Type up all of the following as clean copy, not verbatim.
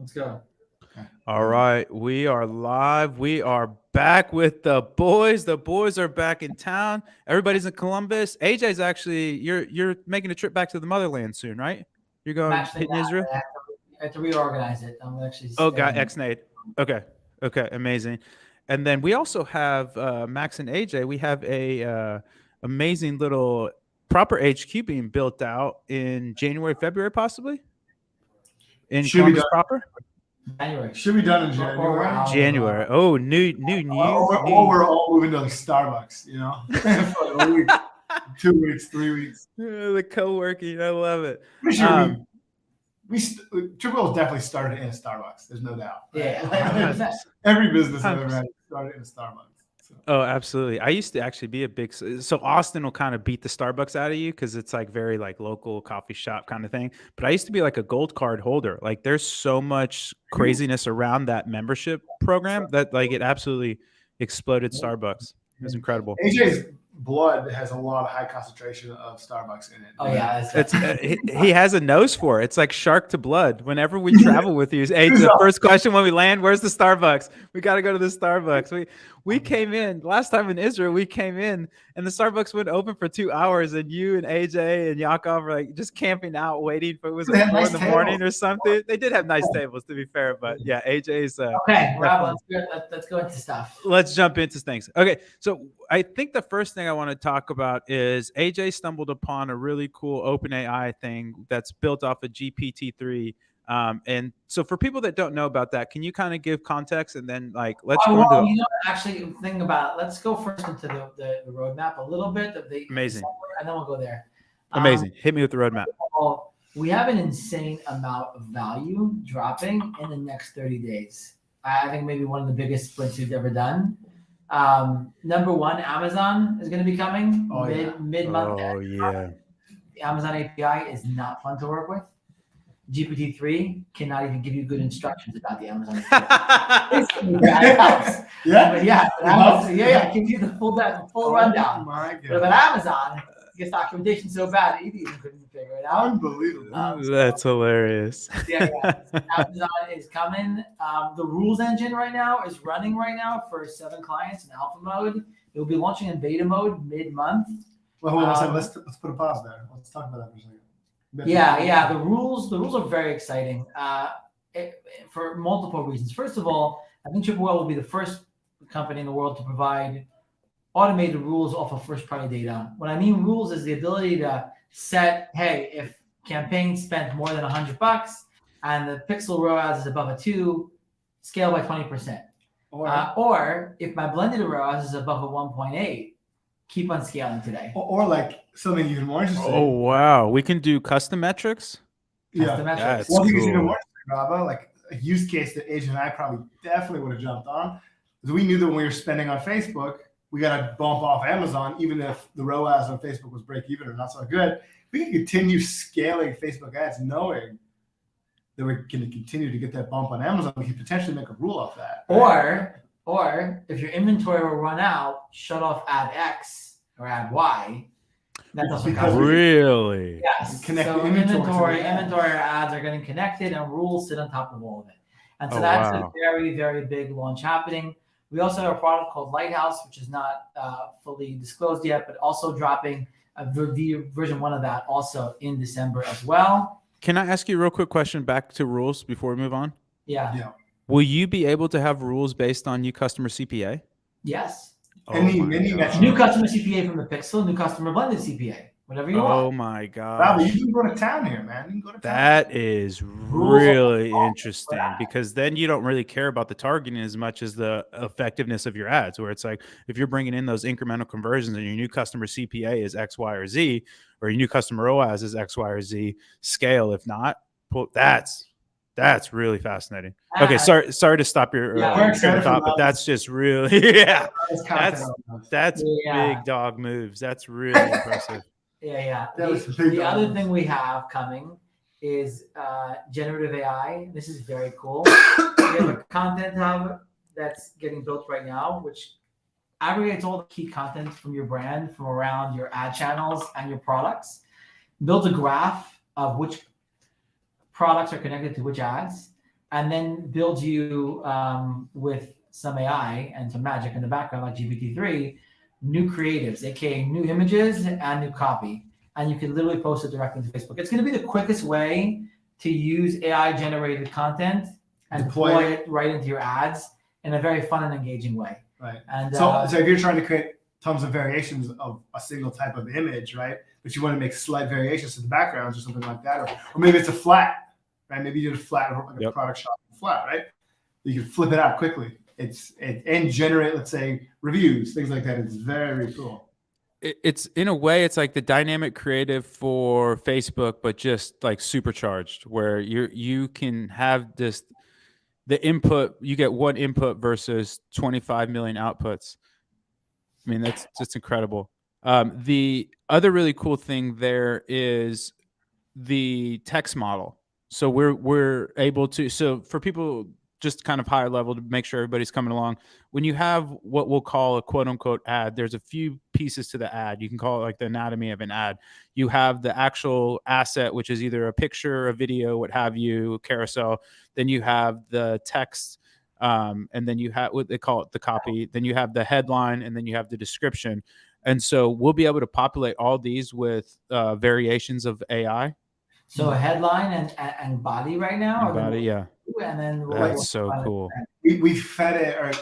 Let's go. All right, we are live. We are back with the boys. The boys are back in town. Everybody's in Columbus. AJ's actually you're making a trip back to the motherland soon, right? You're I'm going actually hitting not. Israel. I have to reorganize it. I'm actually Oh, got staying. X-Nade. Okay, okay, amazing. And then we also have Max and AJ. We have a amazing little proper HQ being built out in January, February, possibly in Should be Columbus done. proper. January. Should be done in Or we're January. out January. of. Oh, new. Or we're all moving to like Starbucks, you know, for like a week, 2 weeks, 3 weeks. The co-working, I love it. Pretty sure Triple O's definitely started in a Starbucks. There's no doubt. Yeah. Every business I've ever had started in a Starbucks. So. Oh, absolutely. I used to actually be a big, so Austin will kind of beat the Starbucks out of you because it's like very like local coffee shop kind of thing. But I used to be like a gold card holder. Like there's so much craziness around that membership program that like it absolutely exploded Starbucks. It was incredible. AJ's blood has a lot of high concentration of Starbucks in it. Oh yeah, It's he has a nose for it. It's like shark to blood. Whenever we travel with you, hey, the first question when we land, where's the Starbucks? We got to go to the Starbucks. We came in last time in Israel. We came in and the Starbucks went open for 2 hours, and you and AJ and Yakov were like just camping out, waiting for was it 4 in the morning or something. They did have nice tables, to be fair, but yeah, AJ's. Okay, Rob, let's go into stuff. Let's jump into things. Okay, so I think the first thing I want to talk about is AJ stumbled upon a really cool OpenAI thing that's built off of GPT-3. And so for people that don't know about that, can you kind of give context and then like let's go into you know, actually think about let's go first into the roadmap a little bit of the amazing, and then we'll go there. Amazing. Hit me with the roadmap. We have an insane amount of value dropping in the next 30 days. I think maybe one of the biggest sprints we've ever done. Number one, Amazon is going to be coming mid-month. Oh yeah. The Amazon API is not fun to work with. GPT-3 cannot even give you good instructions about the Amazon API. It helps. Yeah, but it gives you the full rundown. My God. But about Amazon, gets documentation so bad, you even couldn't figure it out. Unbelievable. That's hilarious. Amazon is coming. The rules engine right now is running right now for 7 clients in alpha mode. It will be launching in beta mode mid-month. Well, hold on a second. Let's put a pause there. Let's talk about that for a second. The rules are very exciting for multiple reasons. First of all, I think Triple will be the first company in the world to provide automated rules off of first-party data. What I mean rules is the ability to set, hey, if campaign spent more than $100 and the pixel ROAS is above a 2, scale by 20%. Or if my blended ROAS is above a 1.8, keep on scaling today. Or like something even more interesting. Oh wow, we can do custom metrics. Custom metrics. One thing is even more interesting, Rabah, like a use case that AJ and I probably definitely would have jumped on, is we knew that when we were spending on Facebook, we got to bump off Amazon, even if the ROAS on Facebook was break even or not so good. We can continue scaling Facebook ads, knowing that we're going to continue to get that bump on Amazon. We could potentially make a rule off that. Right? Or if your inventory will run out, shut off ad X or ad Y. That's also really. Yes. So inventory ads are getting connected, and rules sit on top of all of it. And so that's a very, very big launch happening. We also have a product called Lighthouse, which is not fully disclosed yet, but also dropping the version 1 of that also in December as well. Can I ask you a real quick question back to rules before we move on? Yeah. Will you be able to have rules based on new customer CPA? Yes. New customer CPA from the Pixel, new customer blended CPA. Whatever you want. Oh my God. Wow, you can go to town here, man. You can go to town. That is really interesting because then you don't really care about the targeting as much as the effectiveness of your ads, where it's like if you're bringing in those incremental conversions and your new customer CPA is X, Y, or Z, or your new customer ROAS is X, Y, or Z, scale. If not, that's really fascinating. Okay, sorry to stop your thought, but that's just really that's big dog moves. That's really impressive. The other thing we have coming is generative AI. This is very cool. We have a content hub that's getting built right now, which aggregates all the key content from your brand, from around your ad channels and your products. Builds a graph of which products are connected to which ads. and then build you with some AI and some magic in the background, like GPT-3, new creatives, aka new images and new copy, and you can literally post it directly to Facebook. It's going to be the quickest way to use AI-generated content and deploy it right into your ads in a very fun and engaging way. Right. And so if you're trying to create tons of variations of a single type of image, right, but you want to make slight variations to the backgrounds or something like that, or maybe it's a flat, right? Maybe you did a flat, like a product shop flat, right? You can flip it out quickly. And generate, let's say, reviews, things like that. It's very cool. It's in a way, it's like the dynamic creative for Facebook, but just like supercharged, where you can have the input, you get one input versus 25 million outputs. I mean, that's just incredible. The other really cool thing there is the text model. So we're able to, so for people just kind of higher level to make sure everybody's coming along, when you have what we'll call a quote unquote ad, there's a few pieces to the ad. You can call it like the anatomy of an ad. You have the actual asset, which is either a picture, a video, what have you, carousel. Then you have the text, and then you have what they call it, the copy. Then you have the headline, and then you have the description. And so we'll be able to populate all these with variations of AI. So a headline and body right now? And body, yeah. And then that's so cool. We fed it, or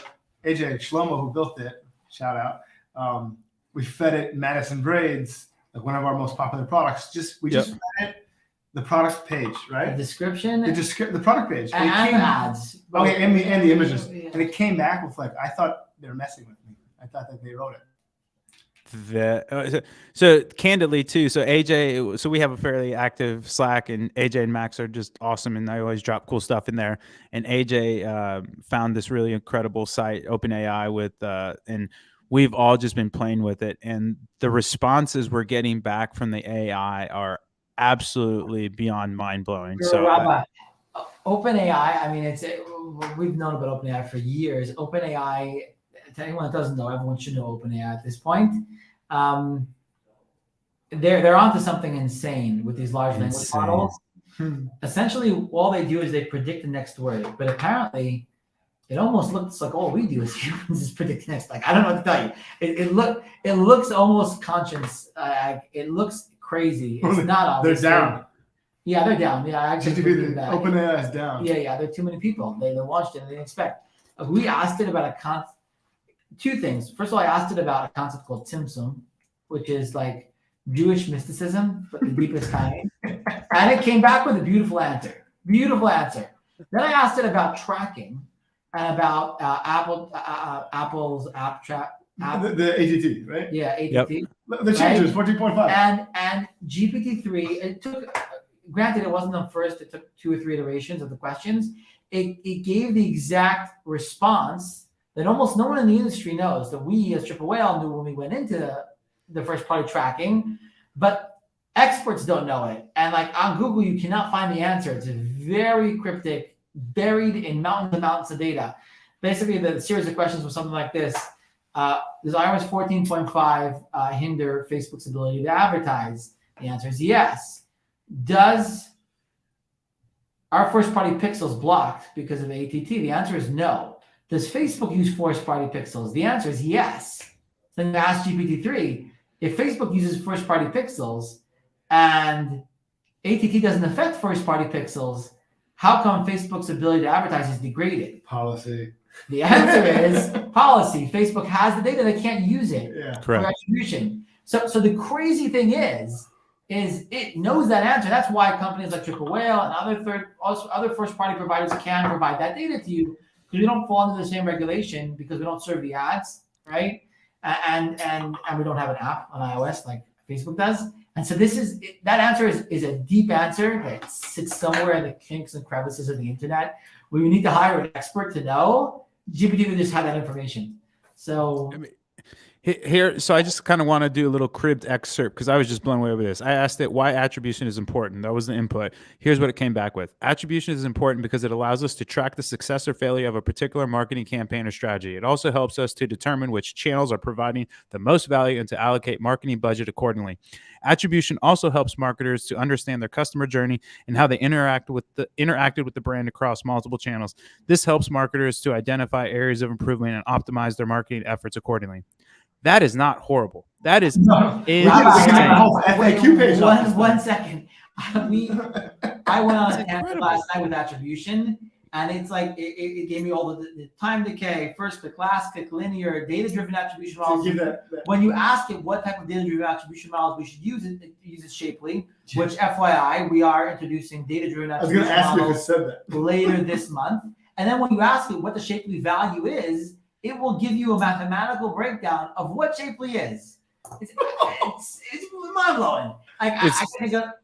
AJ Shlomo, who built it, shout out. We fed it Madison Braids, like one of our most popular products. We just fed it the product page, right? The description, the product page, and ads. Okay, and the images, and it came back with like, I thought they were messing with me. I thought that they wrote it. So candidly too, so AJ, so we have a fairly active Slack, and AJ and Max are just awesome, and I always drop cool stuff in there. And AJ found this really incredible site, OpenAI, with and we've all just been playing with it, and the responses we're getting back from the AI are absolutely beyond mind-blowing. So OpenAI, I mean, we've known about OpenAI for years. OpenAI, to anyone that doesn't know, everyone should know OpenAI at this point. They're onto something insane with these large language models. Essentially, all they do is they predict the next word. But apparently, it almost looks like all we do as humans is predict the next. Like, I don't know what to tell you. It looks almost conscious. It looks crazy. It's not. They're down. Yeah, they're down. Yeah, actually, OpenAI is down. Yeah. There are too many people. They launched it and they didn't expect. We asked it about two things. First of all, I asked it about a concept called Tzimtzum, which is like Jewish mysticism, but the deepest kind. And it came back with a beautiful answer. Beautiful answer. Then I asked it about tracking and about Apple's app track. The ATT, right? Yeah, ATT. Yep. The changes, 14.5. And GPT-3, it took, granted it wasn't the first, it took 2 or 3 iterations of the questions. It gave the exact response that almost no one in the industry knows, that we as Triple Whale knew when we went into the first party tracking, but experts don't know it. And like on Google, you cannot find the answer. It's very cryptic, buried in mountains and mountains of data. Basically, the series of questions was something like this. Does iOS 14.5 hinder Facebook's ability to advertise? The answer is yes. Does our first party pixels blocked because of ATT? The answer is no. Does Facebook use first-party pixels? The answer is yes. Then ask GPT-3, if Facebook uses first-party pixels and ATT doesn't affect first-party pixels, how come Facebook's ability to advertise is degraded? Policy. The answer is policy. Facebook has the data; they can't use it for attribution. So the crazy thing is it knows that answer. That's why companies like Triple Whale and other first-party providers can provide that data to you. Because we don't fall under the same regulation because we don't serve the ads, right? And we don't have an app on iOS like Facebook does. And so that answer is a deep answer that sits somewhere in the kinks and crevices of the internet. We need to hire an expert to know. GPT would just have that information. So Here, so I just kind of want to do a little cribbed excerpt because I was just blown away over this. I asked it why attribution is important. That was the input. Here's what it came back with. Attribution is important because it allows us to track the success or failure of a particular marketing campaign or strategy. It also helps us to determine which channels are providing the most value and to allocate marketing budget accordingly. Attribution also helps marketers to understand their customer journey and how they interacted with the brand across multiple channels. This helps marketers to identify areas of improvement and optimize their marketing efforts accordingly. That is not horrible. That is No, insane. FAQ page. One second. I went on a tangent last night with attribution, and it's like it gave me all the time decay, first click, last click, linear, data-driven attribution models. When you ask it what type of data-driven attribution models we should use, it uses Shapely, which FYI, we are introducing data-driven attribution models later this month. And then when you ask it what the Shapely value is, it will give you a mathematical breakdown of what Shapely is. It's mind blowing. Like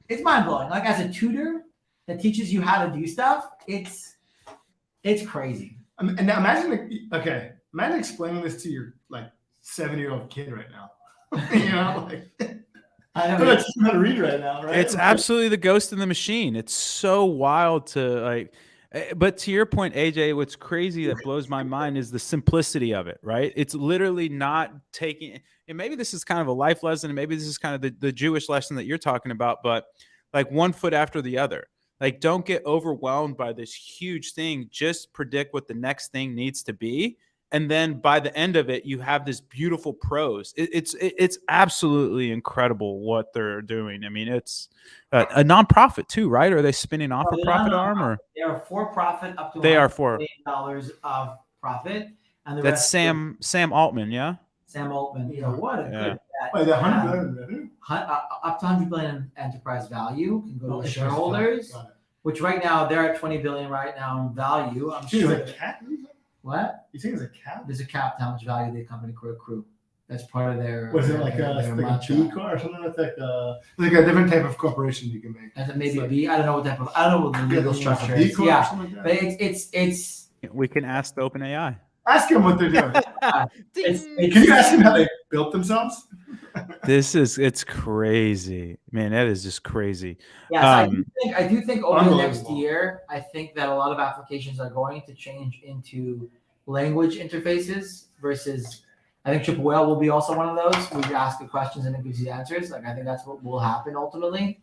it's mind blowing. Like as a tutor that teaches you how to do stuff, it's crazy. And now imagine explaining this to your like 7-year-old kid right now. You know, like I know. I'm teaching how to read right now, right? It's absolutely the ghost in the machine. It's so wild to like. But to your point, AJ, what's crazy that blows my mind is the simplicity of it, right? It's literally not taking, and maybe this is kind of a life lesson, and maybe this is kind of the Jewish lesson that you're talking about, but like one foot after the other. Like, don't get overwhelmed by this huge thing. Just predict what the next thing needs to be. And then by the end of it, you have this beautiful prose. It's absolutely incredible what they're doing. I mean, it's a nonprofit too, right? Are they spinning off a profit arm, or they are for profit up to $100 million of profit, and that's Sam Altman, yeah. Sam Altman, you know what? Wait, the 100 billion revenue? Up to 100 billion enterprise value can go to the shareholders, which right now they're at 20 billion right now in value. I'm sure. Is it a cap? What? You think it's a cap? There's a cap to how much value the company could accrue. That's part of their. Was it like a B corp or something like a different type of corporation you can make? And maybe a B. I don't know what type of. I don't know what the legal structure is. Yeah, but it's. We can ask the OpenAI. Ask them what they're doing. Can you ask them how they built themselves? It's crazy, man. That is just crazy. Yeah, I do think over the next year, I think that a lot of applications are going to change into language interfaces versus. I think Triple Whale will be also one of those where you ask the questions and it gives you the answers. Like I think that's what will happen ultimately.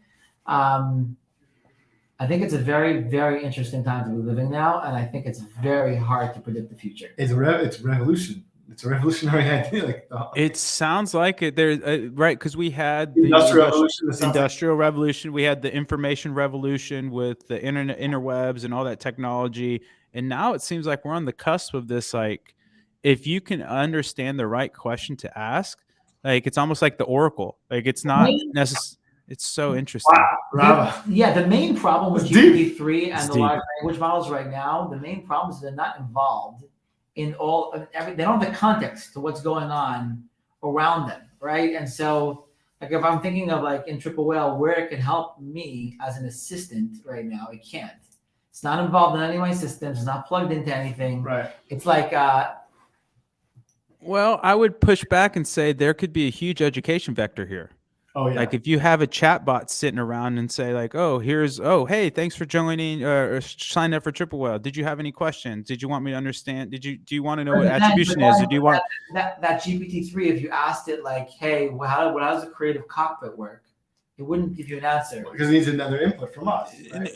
I think it's a very, very interesting time to be living now, and I think it's very hard to predict the future. It's revolution. It's a revolutionary idea. It sounds like it. There's right, because we had the industrial revolution. We had the information revolution with the internet, interwebs, and all that technology. And now it seems like we're on the cusp of this. Like, if you can understand the right question to ask, like it's almost like the Oracle. Like it's not necessary. It's so interesting. Wow. The main problem with GPT-3 and the large language models right now, the main problem is they're not involved in they don't have the context to what's going on around them, right? And so, like if I'm thinking of like in Triple Whale, where it can help me as an assistant right now, it can't. It's not involved in any of my systems. It's not plugged into anything. Right. It's like. Well, I would push back and say there could be a huge education vector here. Oh yeah. Like if you have a chat bot sitting around and say like, hey, thanks for joining or sign up for Triple Whale. Did you have any questions? Did you want me to understand? Do you want to know what attribution is? Or do you want that GPT-3? If you asked it like, hey, how does a creative cockpit work? It wouldn't give you an answer because it needs another input from us.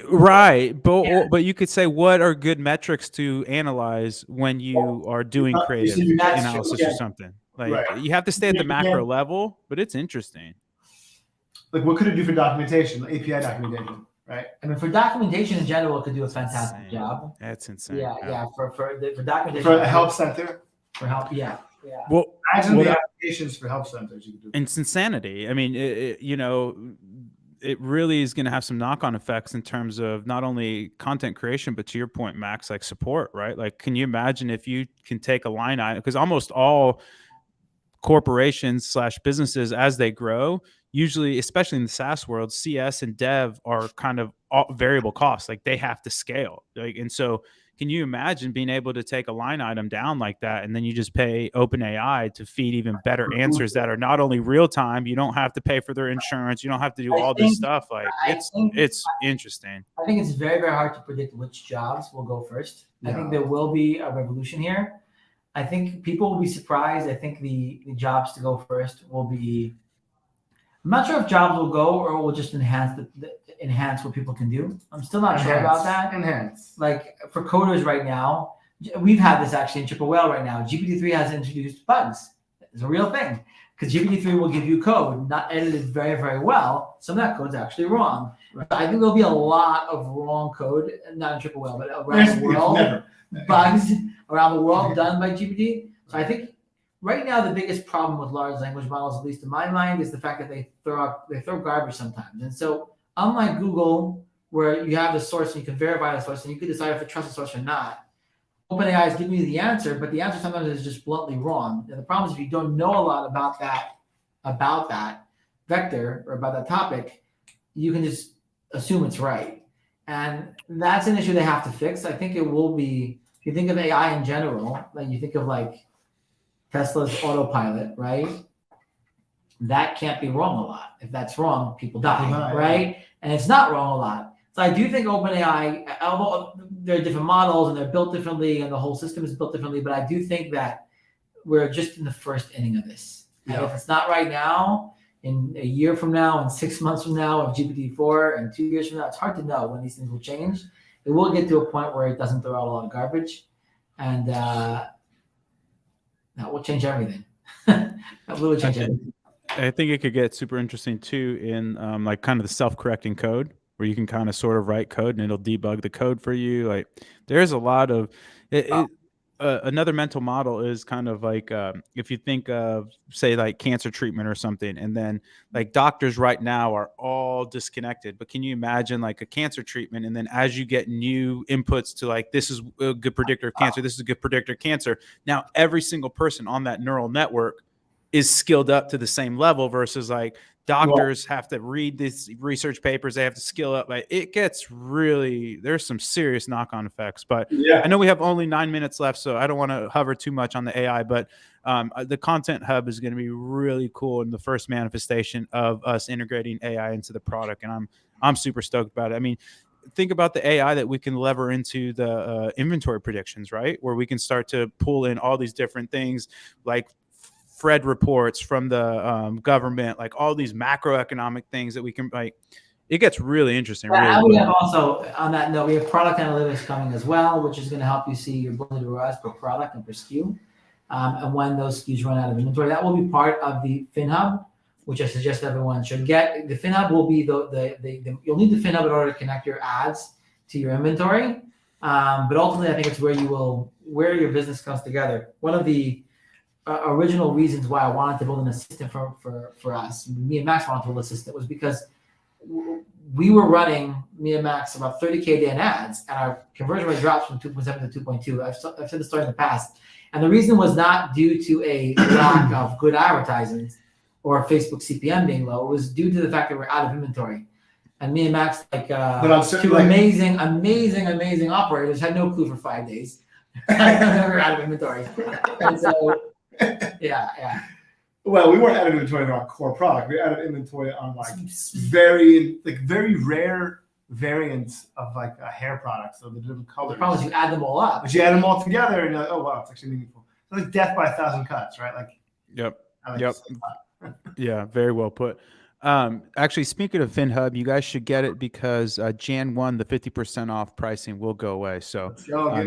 Right. But you could say what are good metrics to analyze when you are doing creative analysis or something. Like you have to stay at the macro level, but it's interesting. Like what could it do for documentation, like API documentation, right? I mean, for documentation in general, it could do a fantastic job. That's insane. Yeah. For documentation. For a help center. For help, yeah. Well, imagine the applications for help centers you could do. It's insanity. I mean, it really is going to have some knock-on effects in terms of not only content creation, but to your point, Max, like support, right? Like, can you imagine if you can take a line item? Because almost all corporations / businesses, as they grow, usually, especially in the SaaS world, CS and dev are kind of variable costs. Like they have to scale. And so can you imagine being able to take a line item down like that, and then you just pay OpenAI to feed even better answers that are not only real time, you don't have to pay for their insurance, you don't have to do all this stuff. Like it's interesting. I think it's very, very hard to predict which jobs will go first. I think there will be a revolution here. I think people will be surprised. I think the jobs to go first will be, I'm not sure if jobs will go or will just enhance what people can do. I'm still not sure about that. Enhance. Like for coders right now, we've had this actually in Triple Whale right now. GPT-3 has introduced bugs. It's a real thing because GPT-3 will give you code not edited very, very well. Some of that code's actually wrong. Right. I think there'll be a lot of wrong code, not in Triple Whale, but around the world, bugs around the world done by GPT. So I think right now the biggest problem with large language models, at least in my mind, is the fact that they throw garbage sometimes. And so unlike Google, where you have the source and you can verify the source and you can decide if to trust the source or not, OpenAI is giving you the answer, but the answer sometimes is just bluntly wrong. And the problem is if you don't know a lot about that vector or about that topic, you can just assume it's right. And that's an issue they have to fix. I think it will be, if you think of AI in general, like you think of like Tesla's autopilot, right? That can't be wrong a lot. If that's wrong, people die, right? And it's not wrong a lot. So I do think OpenAI, although there are different models and they're built differently and the whole system is built differently, but I do think that we're just in the first inning of this. And if it's not right now, in a year from now, and 6 months from now of GPT-4, and 2 years from now, it's hard to know when these things will change. It will get to a point where it doesn't throw out a lot of garbage, and that will change everything. That will change everything. I think it could get super interesting too in like kind of the self-correcting code, where you can kind of sort of write code and it'll debug the code for you. Like there's a lot of another mental model is kind of like if you think of say like cancer treatment or something, and then like doctors right now are all disconnected, but can you imagine like a cancer treatment, and then as you get new inputs to like this is a good predictor of cancer, this is a good predictor of cancer, now every single person on that neural network is skilled up to the same level versus like doctors have to read these research papers, they have to skill up. Like it gets really, there's some serious knock-on effects. But I know we have only 9 minutes left, so I don't want to hover too much on the AI, but the Content Hub is going to be really cool in the first manifestation of us integrating AI into the product, and I'm super stoked about it. I mean, think about the AI that we can lever into the inventory predictions, right? Where we can start to pull in all these different things like Fred reports from the government, like all these macroeconomic things that we can like. It gets really interesting. Yeah, really we have also on that note, we have product analytics coming as well, which is going to help you see your blended ROAS per product and per SKU, and when those SKUs run out of inventory. That will be part of the FinHub, which I suggest everyone should get. The FinHub will be the you'll need the FinHub in order to connect your ads to your inventory, but ultimately I think it's where your business comes together. One of the original reasons why I wanted to build an assistant for us, me and Max wanted to build an assistant, was because we were running, me and Max, about 30K a day in ads, and our conversion rate drops from 2.7 to 2.2. I've said this story in the past, and the reason was not due to a lack of good advertisements or Facebook CPM being low. It was due to the fact that we're out of inventory. And me and Max, like two amazing operators, had no clue for 5 days. We were out of inventory, and so. Yeah. Well, we weren't out of inventory on our core product. We were out of inventory on like very rare variants of like a hair product. So the different colors. The problem is you add them all up. But you add them all together and you're like, oh wow, it's actually meaningful. It's like death by 1,000 cuts, right? Like. Yep. Yeah, very well put. Actually, speaking of FinHub, you guys should get it because Jan 1, the 50% off pricing will go away. So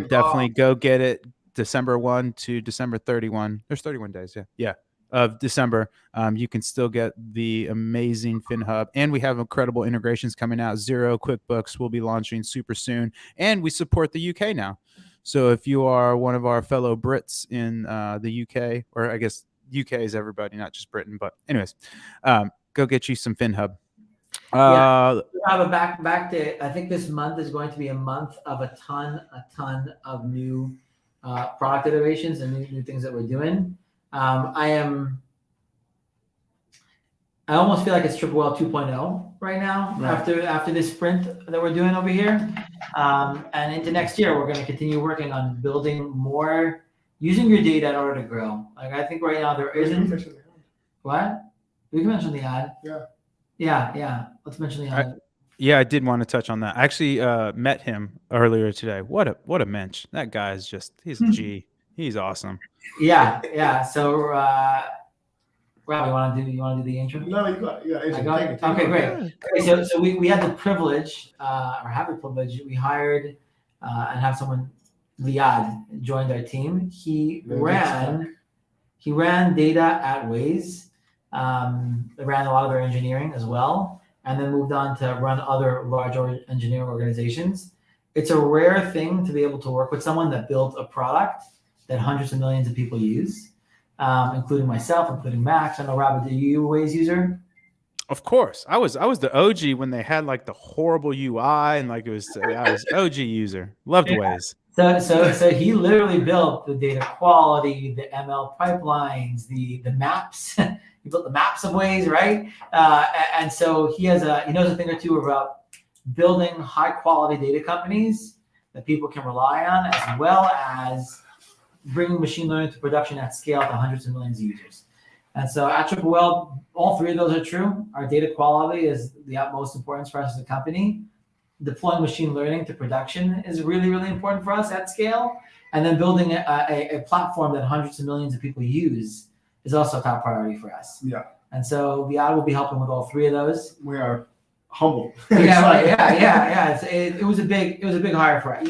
definitely go get it. December 1 to December 31. There's 31 days. Yeah. Of December. You can still get the amazing FinHub, and we have incredible integrations coming out. Xero, QuickBooks will be launching super soon, and we support the UK now. So if you are one of our fellow Brits in the UK, or I guess UK is everybody, not just Britain, but anyways, go get you some FinHub. Have a back to, I think this month is going to be a month of a ton of new product iterations and new things that we're doing. I almost feel like it's Triple Whale 2.0 right now Right. after this sprint that we're doing over here, and into next year we're going to continue working on building more, using your data in order to grow. Like I think right now there isn't. What? We can mention the ad. Yeah. Let's mention the ad. Yeah, I did want to touch on that. I actually met him earlier today. What a mensch. That guy is he's a G. He's awesome. Yeah. So, Rob, you want to do the intro? No, you got it. I got it. Okay, great. Okay, so we had the privilege, or have the privilege. We hired and have someone, Liad, joined our team. He ran data at Waze. Ran a lot of their engineering as well, and then moved on to run other large engineering organizations. It's a rare thing to be able to work with someone that built a product that hundreds of millions of people use, including myself, including Max. I know, Rabah, are you a Waze user? Of course. I was the OG when they had like the horrible UI and like I was OG user. Loved Waze. So he literally built the data quality, the ML pipelines, the maps. He built the maps of Waze, right? And so he knows a thing or two about building high quality data companies that people can rely on, as well as bringing machine learning to production at scale to hundreds of millions of users. And so at Triple Whale, all three of those are true. Our data quality is the utmost importance for us as a company. Deploying machine learning to production is really, really important for us at scale. And then building a platform that hundreds of millions of people use is also a top priority for us. Yeah. And so Liad will be helping with all three of those. We are humble. Yeah. It was a big hire for us.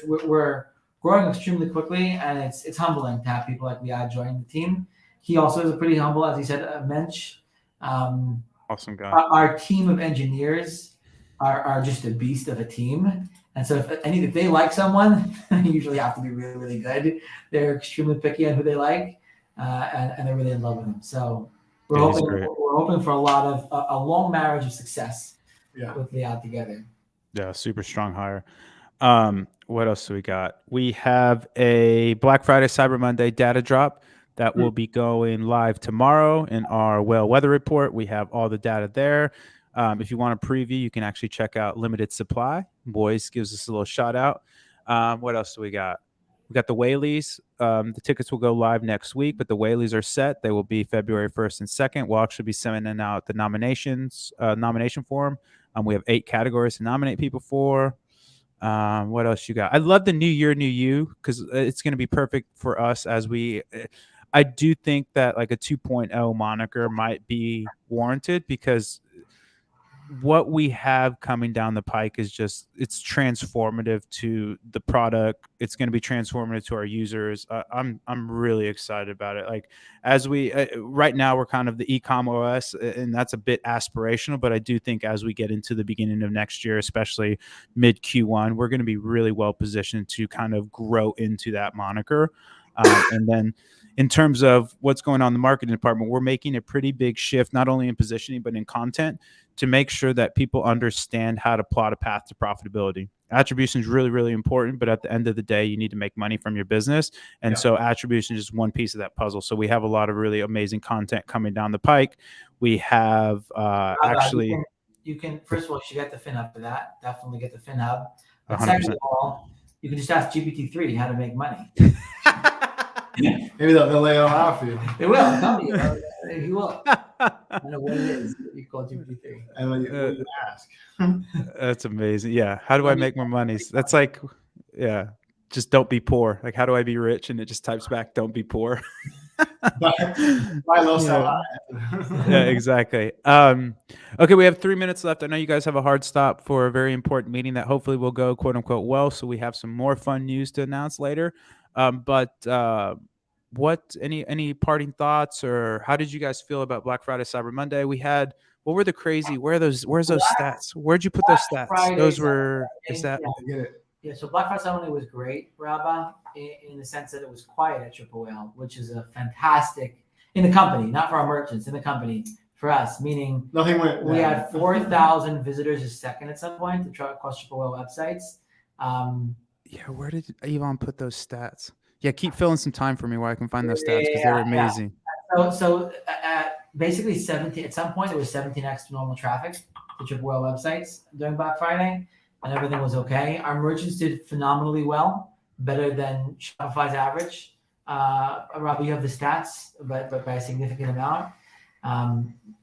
We're growing extremely quickly, and it's humbling to have people like Liad join the team. He also is a pretty humble, as he said, a mensch. Awesome guy. Our team of engineers are just a beast of a team. And so if they like someone, you usually have to be really, really good. They're extremely picky on who they like, and they're really in love with them. So we're hoping for a long marriage of success with Liad together. Yeah, super strong hire. What else do we got? We have a Black Friday, Cyber Monday data drop that will be going live tomorrow in our whale weather report. We have all the data there. If you want a preview, you can actually check out Limited Supply. Boys gives us a little shout out. What else do we got? We got the Whaleys. The tickets will go live next week, but the Whaleys are set. They will be February 1st and 2nd. We'll actually be sending out the nomination form. We have 8 categories to nominate people for. What else you got? I love the New Year, New You, because it's going to be perfect for us I do think that like a 2.0 moniker might be warranted, because what we have coming down the pike is it's transformative to the product. It's going to be transformative to our users. I'm really excited about it. Like as we right now we're kind of the e-com OS, and that's a bit aspirational, but I do think as we get into the beginning of next year, especially mid Q1, we're going to be really well positioned to kind of grow into that moniker. And then in terms of what's going on in the marketing department, we're making a pretty big shift, not only in positioning, but in content, to make sure that people understand how to plot a path to profitability. Attribution is really, really important, but at the end of the day, you need to make money from your business. And so attribution is just one piece of that puzzle. So we have a lot of really amazing content coming down the pike. We have actually... You can, first of all, you should get the FinHub for that. Definitely get the FinHub. But 100%. second of all, you can just ask GPT-3 how to make money. Maybe they'll lay it all out for you. They will. I'm telling you. He will. I don't know what it is. You call GPT-3. And when you ask. That's amazing. Yeah. How do I make more money? That's like, just don't be poor. Like, how do I be rich? And it just types back, don't be poor. Buy low, sell high. Yeah, exactly. Okay, we have 3 minutes left. I know you guys have a hard stop for a very important meeting that hopefully will go quote unquote well. So we have some more fun news to announce later. What any parting thoughts, or how did you guys feel about Black Friday, Cyber Monday? Where's those stats? Where'd you put those stats? Friday, those were, so Black Friday Cyber Monday was great, Rabah, in the sense that it was quiet at Triple Whale, which is a fantastic, in the company, not for our merchants, in the company, for us, meaning nothing went. We had 4,000 visitors a second at some point to try across Triple Whale websites. Where did Yvonne put those stats? Yeah, keep filling some time for me where I can find those stats, because they're amazing. So basically 17. At some point, there was 17x normal traffic to Triple Whale websites during Black Friday, and everything was okay. Our merchants did phenomenally well, better than Shopify's average. Rob, you have the stats, but by a significant amount.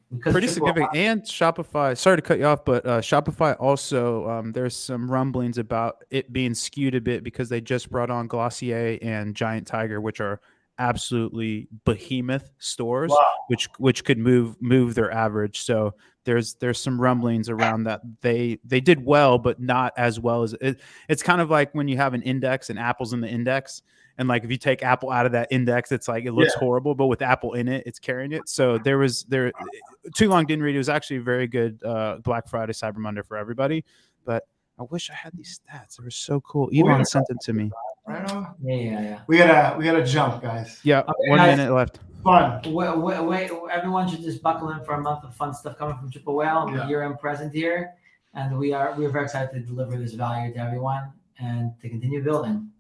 Because Pretty Triple significant. And Shopify, sorry to cut you off, but Shopify also, there's some rumblings about it being skewed a bit because they just brought on Glossier and Giant Tiger, which are absolutely behemoth stores, Wow. which could move their average. So there's some rumblings around that they did well, but not as well as it. It's kind of like when you have an index and Apple's in the index. And like if you take Apple out of that index, it's like it looks horrible, but with Apple in it, it's carrying it. So too long didn't read. It was actually a very good Black Friday, Cyber Monday for everybody. But I wish I had these stats. They were so cool. Elon sent them to me. Right on. Yeah. We gotta jump, guys. Yeah, Okay, 1 guys. minute left. Fun. Wait, everyone should just buckle in for a month of fun stuff coming from Triple Whale. Yeah. Year-end present here, and we're very excited to deliver this value to everyone and to continue building.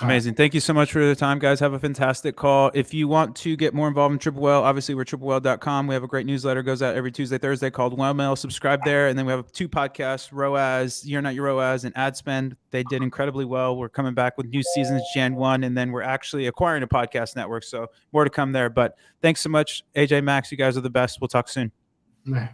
Amazing. Thank you so much for the time, guys. Have a fantastic call. If you want to get more involved in Triple Whale, obviously we're triplewhale.com. We have a great newsletter, goes out every Tuesday, Thursday called Whale Mail. Subscribe there. And then we have 2 podcasts, ROAS, You're Not Your ROAS, and Ad Spend. They did incredibly well. We're coming back with new seasons Jan 1, and then we're actually acquiring a podcast network. So more to come there. But thanks so much, AJ, Max. You guys are the best. We'll talk soon. Yeah.